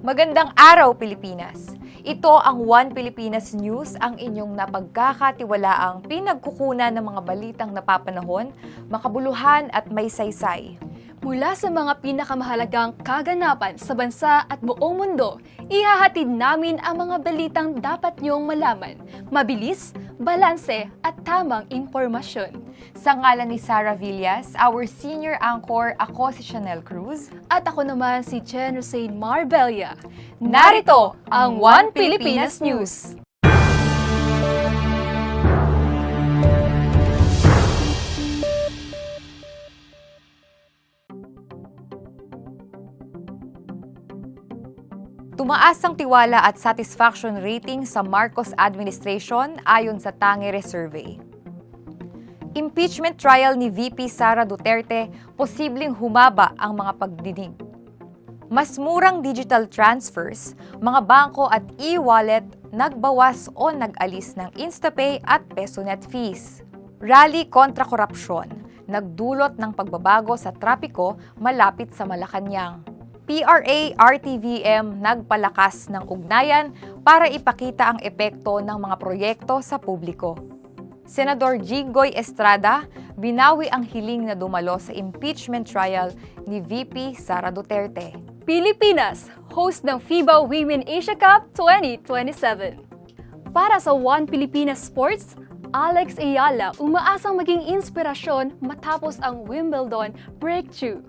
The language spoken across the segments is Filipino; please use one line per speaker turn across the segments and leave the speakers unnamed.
Magandang araw, Pilipinas! Ito ang One Pilipinas News, ang inyong napagkakatiwalaang pinagkukunan ng mga balitang napapanahon, makabuluhan at may saysay.
Mula sa mga pinakamahalagang kaganapan sa bansa at buong mundo, ihahatid namin ang mga balitang dapat niyong malaman. Mabilis, balanse at tamang impormasyon.
Sa ngalan ni Sara Villas, our senior anchor, ako si Chanel Cruz.
At ako naman si Jen Rosane Marbella.
Narito ang One Pilipinas News. Tumaas ang tiwala at satisfaction rating sa Marcos administration ayon sa Tangere Survey. Impeachment trial ni VP Sara Duterte, posibleng humaba ang mga pagdinig. Mas murang digital transfers, mga bangko at e-wallet nagbawas o nag-alis ng InstaPay at PesoNet fees. Rally kontra korupsyon, nagdulot ng pagbabago sa trapiko malapit sa Malacanang. PRA-RTVM nagpalakas ng ugnayan para ipakita ang epekto ng mga proyekto sa publiko. Senador Jinggoy Estrada binawi ang hiling na dumalo sa impeachment trial ni VP Sara Duterte.
Pilipinas, host ng FIBA Women Asia Cup 2027. Para sa One Pilipinas Sports, Alex Ayala umaasang maging inspirasyon matapos ang Wimbledon breakthrough.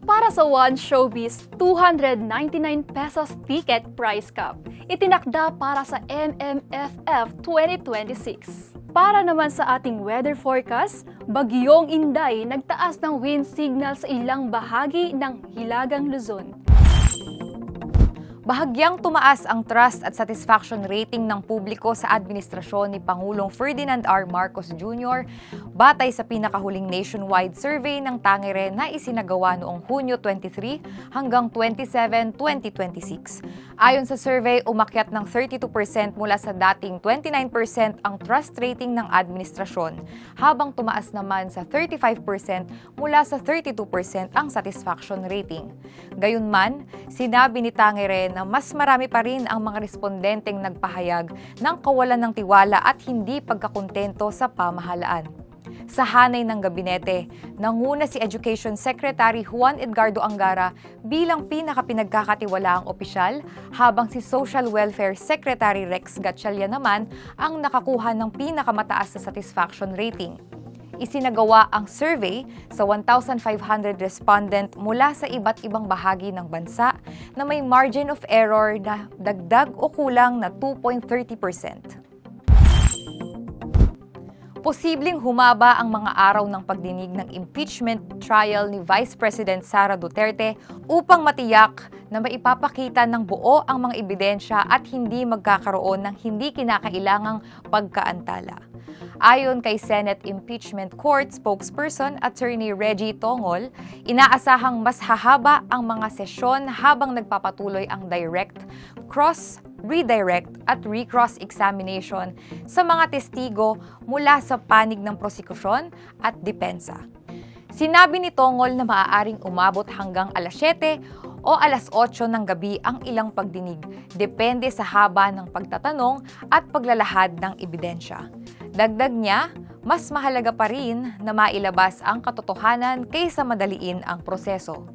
Para sa One Showbiz, 299 pesos ticket prize cup. Itinakda para sa MMFF 2026. Para naman sa ating weather forecast, Bagyong Inday nagtaas ng wind signal sa ilang bahagi ng Hilagang Luzon.
Bahagyang tumaas ang trust at satisfaction rating ng publiko sa administrasyon ni Pangulong Ferdinand R. Marcos Jr. batay sa pinakahuling nationwide survey ng Tangere na isinagawa noong Hunyo 23 hanggang 27, 2026. Ayon sa survey, umakyat ng 32% mula sa dating 29% ang trust rating ng administrasyon, habang tumaas naman sa 35% mula sa 32% ang satisfaction rating. Gayunman, sinabi ni Tangere na mas marami pa rin ang mga respondenteng nagpahayag ng kawalan ng tiwala at hindi pagkakontento sa pamahalaan. Sa hanay ng gabinete, nanguna si Education Secretary Juan Edgardo Angara bilang pinakapinagkakatiwalaang opisyal, habang si Social Welfare Secretary Rex Gatchalian naman ang nakakuha ng pinakamataas na satisfaction rating. Isinagawa ang survey sa 1,500 respondent mula sa iba't ibang bahagi ng bansa na may margin of error na dagdag o kulang na 2.30%. Posibleng humaba ang mga araw ng pagdinig ng impeachment trial ni Vice President Sara Duterte upang matiyak na maipapakita ng buo ang mga ebidensya at hindi magkakaroon ng hindi kinakailangang pagkaantala. Ayon kay Senate Impeachment Court spokesperson Attorney Reggie Tongol, inaasahang mas hahaba ang mga sesyon habang nagpapatuloy ang direct, cross, redirect at recross examination sa mga testigo mula sa panig ng prosekusyon at depensa. Sinabi ni Tongol na maaaring umabot hanggang alas 7 o alas 8 ng gabi ang ilang pagdinig, depende sa haba ng pagtatanong at paglalahad ng ebidensya. Dagdag niya, mas mahalaga pa rin na mailabas ang katotohanan kaysa madaliin ang proseso.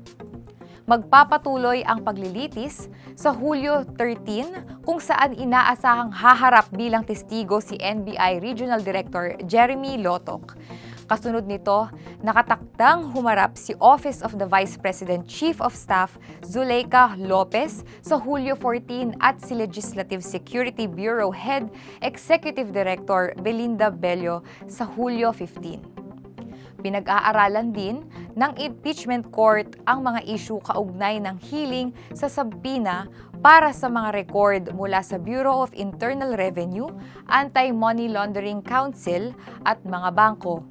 Magpapatuloy ang paglilitis sa Hulyo 13 kung saan inaasahang haharap bilang testigo si NBI Regional Director Jeremy Lotoc. Kasunod nito, nakatakdang humarap si Office of the Vice President Chief of Staff Zuleika Lopez sa Hulyo 14 at si Legislative Security Bureau Head Executive Director Belinda Bello sa Hulyo 15. Pinag-aaralan din ng impeachment court ang mga isyu kaugnay ng hiling sa sabina para sa mga record mula sa Bureau of Internal Revenue, Anti-Money Laundering Council at mga bangko.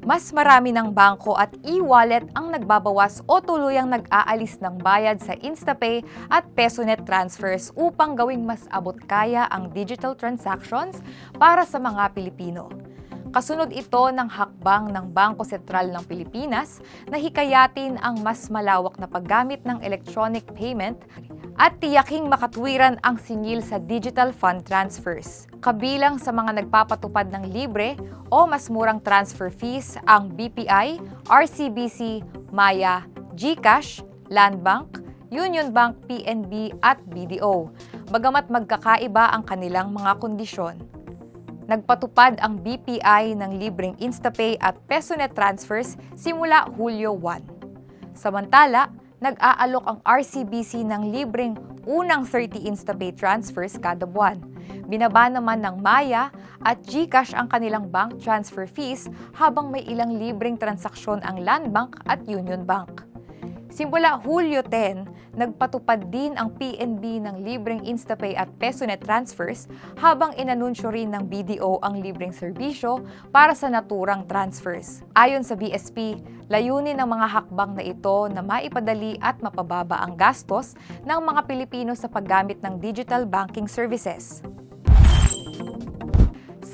Mas marami ng bangko at e-wallet ang nagbabawas o tuluyang nag-aalis ng bayad sa InstaPay at PesoNet transfers upang gawing mas abot kaya ang digital transactions para sa mga Pilipino. Kasunod ito ng hakbang ng Bangko Sentral ng Pilipinas na hikayatin ang mas malawak na paggamit ng electronic payment at tiyaking makatwiran ang singil sa digital fund transfers. Kabilang sa mga nagpapatupad ng libre o mas murang transfer fees ang BPI, RCBC, Maya, GCash, Landbank, Union Bank, PNB at BDO, bagamat magkakaiba ang kanilang mga kondisyon. Nagpatupad ang BPI ng libreng InstaPay at PesoNet transfers simula Hulyo 1. Samantala, nag-aalok ang RCBC ng libreng unang 30 InstaPay transfers kada buwan. Binaba naman ng Maya at GCash ang kanilang bank transfer fees habang may ilang libreng transaksyon ang Landbank at Union Bank. Simula Hulyo 10, nagpatupad din ang PNB ng libreng InstaPay at PesoNet transfers habang inanunsyo rin ng BDO ang libreng serbisyo para sa naturang transfers. Ayon sa BSP, layunin ng mga hakbang na ito na maipadali at mapababa ang gastos ng mga Pilipino sa paggamit ng digital banking services.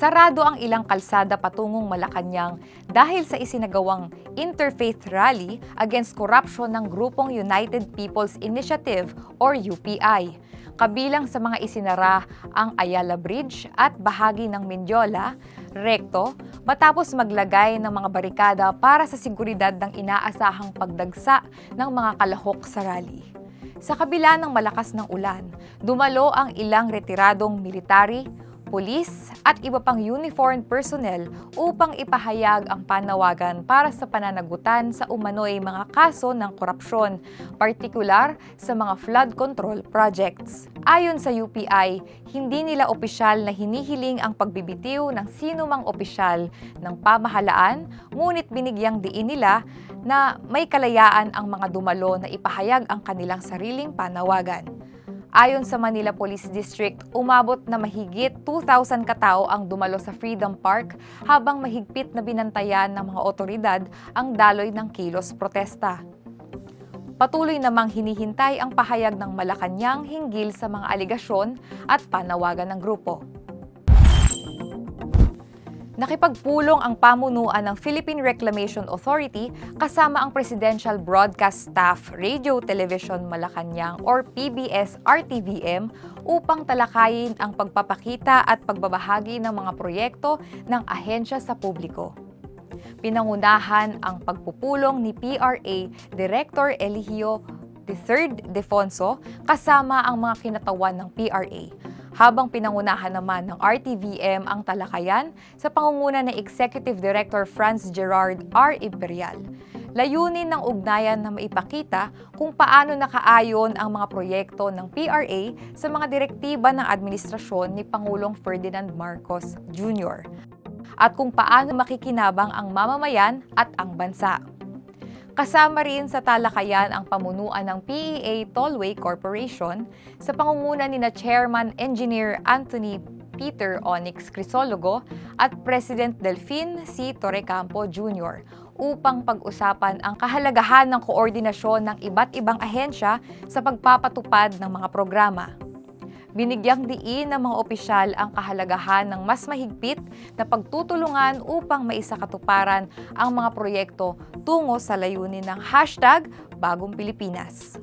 Sarado ang ilang kalsada patungong Malacanang dahil sa isinagawang Interfaith Rally against Corruption ng grupong United People's Initiative or UPI. Kabilang sa mga isinara ang Ayala Bridge at bahagi ng Mendiola, Recto, matapos maglagay ng mga barikada para sa seguridad ng inaasahang pagdagsa ng mga kalahok sa rally. Sa kabila ng malakas ng ulan, dumalo ang ilang retiradong military, pulis at iba pang uniformed personnel upang ipahayag ang panawagan para sa pananagutan sa umano'y mga kaso ng korupsyon, partikular sa mga flood control projects. Ayon sa UPI, hindi nila opisyal na hinihiling ang pagbibitiw ng sinumang opisyal ng pamahalaan, ngunit binigyang diin nila na may kalayaan ang mga dumalo na ipahayag ang kanilang sariling panawagan. Ayon sa Manila Police District, umabot na mahigit 2,000 katao ang dumalo sa Freedom Park habang mahigpit na binantayan ng mga otoridad ang daloy ng kilos protesta. Patuloy namang hinihintay ang pahayag ng Malacanang hinggil sa mga aligasyon at panawagan ng grupo. Nakipagpulong ang pamunuan ng Philippine Reclamation Authority kasama ang Presidential Broadcast Staff Radio Television Malacanang or PBS-RTVM upang talakayin ang pagpapakita at pagbabahagi ng mga proyekto ng ahensya sa publiko. Pinangunahan ang pagpupulong ni PRA Director Eligio III Defonso kasama ang mga kinatawan ng PRA. Habang pinangunahan naman ng RTVM ang talakayan sa pangunguna ng Executive Director Franz Gerard R. Imperial. Layunin ng ugnayan na maipakita kung paano nakaayon ang mga proyekto ng PRA sa mga direktiba ng administrasyon ni Pangulong Ferdinand Marcos Jr. at kung paano makikinabang ang mamamayan at ang bansa. Kasama rin sa talakayan ang pamunuan ng PEA Tollway Corporation sa pangunguna ni na Chairman Engineer Anthony Peter Onyx Crisologo at President Delfin C. Torrecampo Jr. upang pag-usapan ang kahalagahan ng koordinasyon ng iba't ibang ahensya sa pagpapatupad ng mga programa. Binigyang diin ng mga opisyal ang kahalagahan ng mas mahigpit na pagtutulungan upang maisakatuparan ang mga proyekto tungo sa layunin ng #Bagong Pilipinas.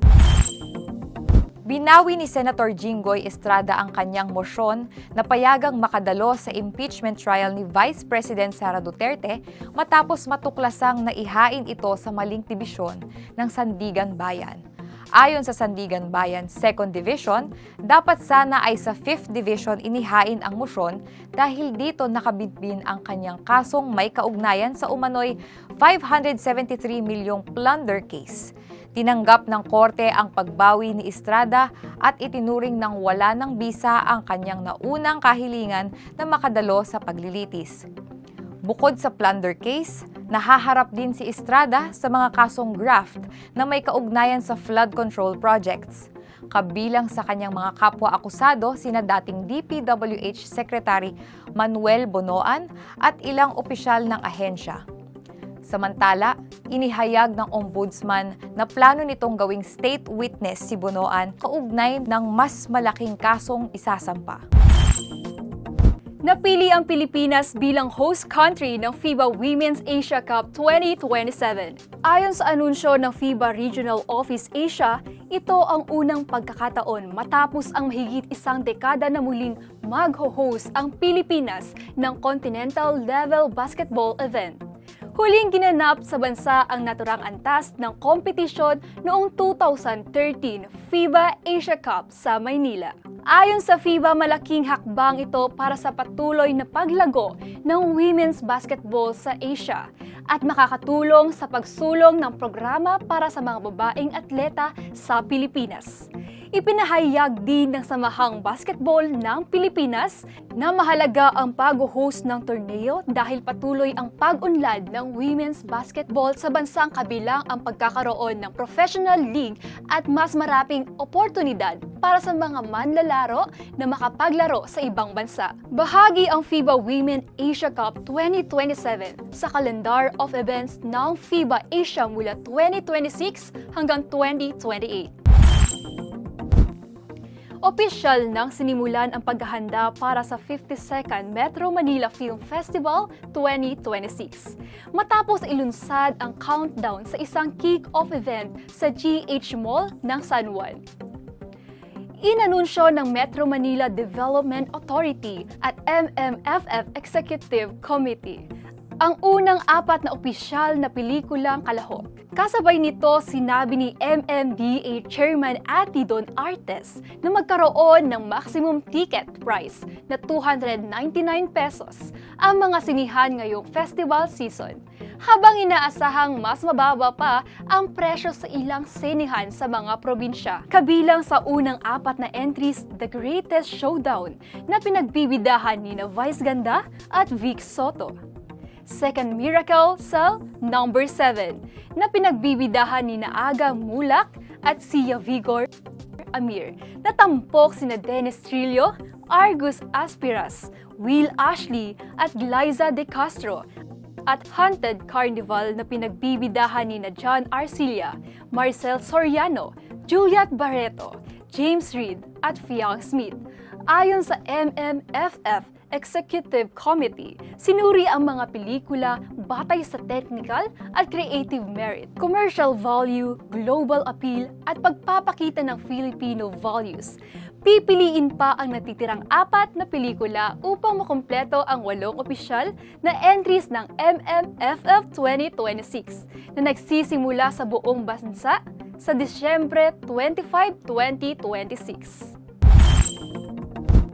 Binawi ni Senator Jinggoy Estrada ang kanyang mosyon na payagang makadalo sa impeachment trial ni Vice President Sara Duterte matapos matuklasang naihain ito sa maling dibisyon ng Sandigan Bayan. Ayon sa Sandigan Bayan 2nd Division, dapat sana ay sa 5th Division inihain ang mosyon dahil dito nakabitbin ang kanyang kasong may kaugnayan sa umano'y 573 milyong plunder case. Tinanggap ng korte ang pagbawi ni Estrada at itinuring ng wala ng bisa ang kanyang naunang kahilingan na makadalo sa paglilitis. Bukod sa plunder case, nahaharap din si Estrada sa mga kasong graft na may kaugnayan sa flood control projects. Kabilang sa kanyang mga kapwa-akusado sina dating DPWH Secretary Manuel Bonoan at ilang opisyal ng ahensya. Samantala, inihayag ng ombudsman na plano nitong gawing state witness si Bonoan kaugnay ng mas malaking kasong isasampa.
Napili ang Pilipinas bilang host country ng FIBA Women's Asia Cup 2027. Ayon sa anunsyo ng FIBA Regional Office Asia, ito ang unang pagkakataon matapos ang mahigit isang dekada na muling mag-host ang Pilipinas ng continental level basketball event. Huling ginanap sa bansa ang naturang antas ng kompetisyon noong 2013 FIBA Asia Cup sa Maynila. Ayon sa FIBA, malaking hakbang ito para sa patuloy na paglago ng women's basketball sa Asia at makakatulong sa pagsulong ng programa para sa mga babaeng atleta sa Pilipinas. Ipinahayag din ng Samahang Basketball ng Pilipinas na mahalaga ang pag-host ng torneo dahil patuloy ang pag-unlad ng women's basketball sa bansang kabilang ang pagkakaroon ng professional league at mas maraming oportunidad para sa mga manlalaro na makapaglaro sa ibang bansa. Bahagi ang FIBA Women Asia Cup 2027 sa calendar of events ng FIBA Asia mula 2026 hanggang 2028. Opisyal nang sinimulan ang paghahanda para sa 52nd Metro Manila Film Festival 2026. Matapos ilunsad ang countdown sa isang kick-off event sa GH Mall ng San Juan. Inanunsyo ng Metro Manila Development Authority at MMFF Executive Committee ang unang 4 na opisyal na pelikulang kalahok. Kasabay nito, sinabi ni MMDA Chairman Ati Don Artes na magkaroon ng maximum ticket price na 299 pesos ang mga sinihan ngayong festival season, habang inaasahang mas mababa pa ang presyo sa ilang sinihan sa mga probinsya. Kabilang sa unang 4 na entries, The Greatest Showdown na pinagbibidahan ni Vice Ganda at Vic Soto. Second Miracle sa number 7 na pinagbibidahan ni Aga Mulak at Sia Vigor Amir. Natampok sina Dennis Trillo, Argus Aspiras, Will Ashley at Liza De Castro, at Haunted Carnival na pinagbibidahan ni John Arcilla, Marcel Soriano, Juliet Barreto, James Reid at Fiang Smith. Ayon sa MMFF Executive Committee, sinuri ang mga pelikula batay sa technical at creative merit, commercial value, global appeal, at pagpapakita ng Filipino values. Pipiliin pa ang natitirang 4 na pelikula upang makumpleto ang 8 opisyal na entries ng MMFF 2026 na nagsisimula sa buong bansa sa Disyembre 25, 2026.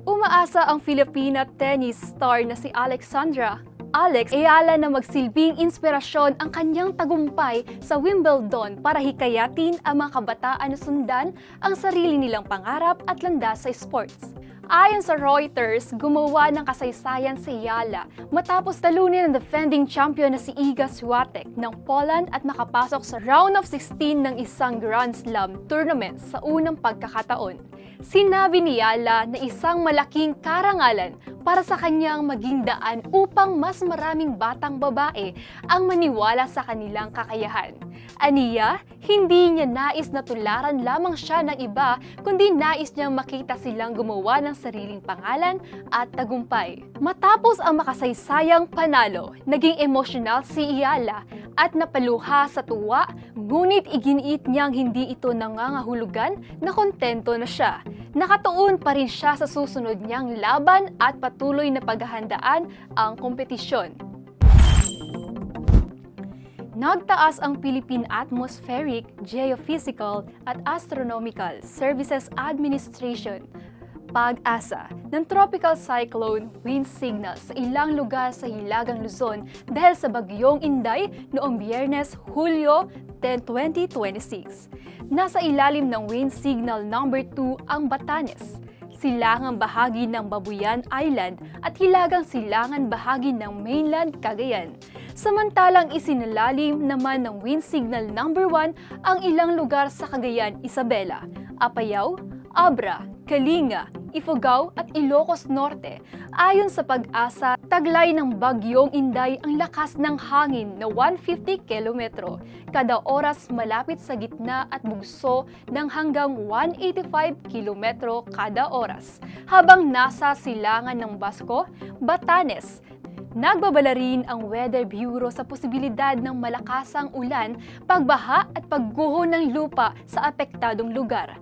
Umaasa ang Filipina tennis star na si Alexandra Alex Ayala na magsilbing inspirasyon ang kanyang tagumpay sa Wimbledon para hikayatin ang mga kabataan na sundan ang sarili nilang pangarap at landas sa sports. Ayon sa Reuters, gumawa ng kasaysayan si Ayala matapos talunin ang defending champion na si Iga Swiatek ng Poland at makapasok sa round of 16 ng isang Grand Slam tournament sa unang pagkakataon. Sinabi ni Ayala na isang malaking karangalan para sa kanyang maging daan upang mas maraming batang babae ang maniwala sa kanilang kakayahan. Aniya, hindi niya nais na tularan lamang siya ng iba, kundi nais niyang makita silang gumawa ng sariling pangalan at tagumpay. Matapos ang makasaysayang panalo, naging emosyonal si Ayala at napaluha sa tuwa, ngunit iginiit niyang hindi ito nangangahulugan na kontento na siya. Nakatuon pa rin siya sa susunod niyang laban at patuloy na paghahandaan ang kompetisyon. Nagtaas ang Philippine Atmospheric, Geophysical at Astronomical Services Administration PAGASA ng tropical cyclone wind signal sa ilang lugar sa Hilagang Luzon dahil sa bagyong Inday noong Biyernes, Hulyo 10, 2026. Nasa ilalim ng wind signal number 2 ang Batanes, silangang bahagi ng Babuyan Island at hilagang silangan bahagi ng mainland Cagayan. Samantalang isinalalim naman ng wind signal number 1 ang ilang lugar sa Cagayan, Isabela, Apayao, Abra, Kalinga, Ifugao at Ilocos Norte. Ayon sa Pag-asa, taglay ng Bagyong Inday ang lakas ng hangin na 150 kilometro kada oras malapit sa gitna at bugso ng hanggang 185 kilometro kada oras. Habang nasa silangan ng Basco, Batanes, nagbabala rin ang Weather Bureau sa posibilidad ng malakasang ulan, pagbaha at pagguho ng lupa sa apektadong lugar.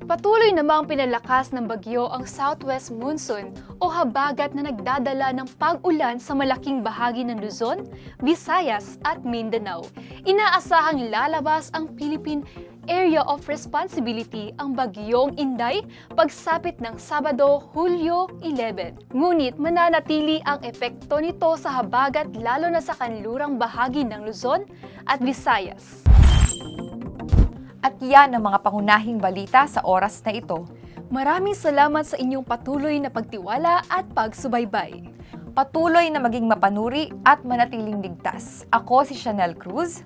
Patuloy namang pinalakas ng bagyo ang southwest monsoon o habagat na nagdadala ng pag-ulan sa malaking bahagi ng Luzon, Visayas at Mindanao. Inaasahang lalabas ang Philippine Area of Responsibility ang Bagyong Inday pagsapit ng Sabado, Hulyo 11. Ngunit mananatili ang epekto nito sa habagat lalo na sa kanlurang bahagi ng Luzon at Visayas.
At yan ang mga pangunahing balita sa oras na ito.
Maraming salamat sa inyong patuloy na pagtiwala at pagsubaybay.
Patuloy na maging mapanuri at manatiling ligtas. Ako si Chanel Cruz.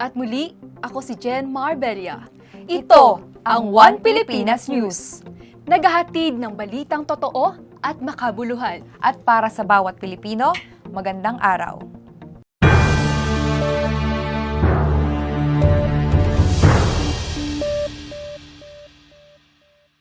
At muli, ako si Jen Marbella.
Ito ang One Pilipinas News.
Naghahatid ng balitang totoo at makabuluhan.
At para sa bawat Pilipino, magandang araw.